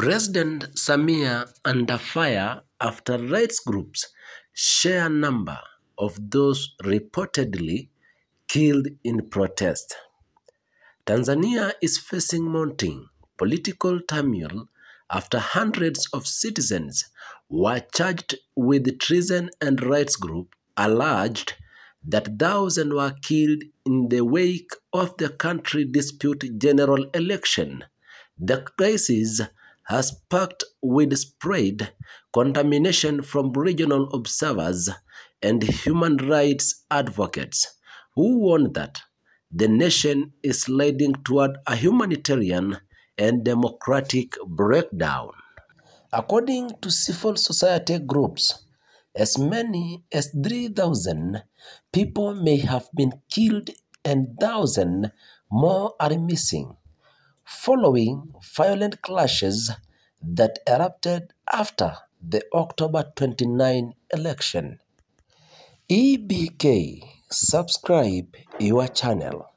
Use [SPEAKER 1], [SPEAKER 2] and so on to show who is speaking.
[SPEAKER 1] President Samia under fire after rights groups share number of those reportedly killed in protest. Tanzania is facing mounting political turmoil after hundreds of citizens were charged with treason and rights group alleged that thousands were killed in the wake of the country dispute general election. The crisis has sparked widespread condemnation from regional observers and human rights advocates who warn that the nation is sliding toward a humanitarian and democratic breakdown. According to civil society groups, as many as 3,000 people may have been killed and thousands more are missing, following violent clashes that erupted after the October 29 election. EBK, subscribe your channel.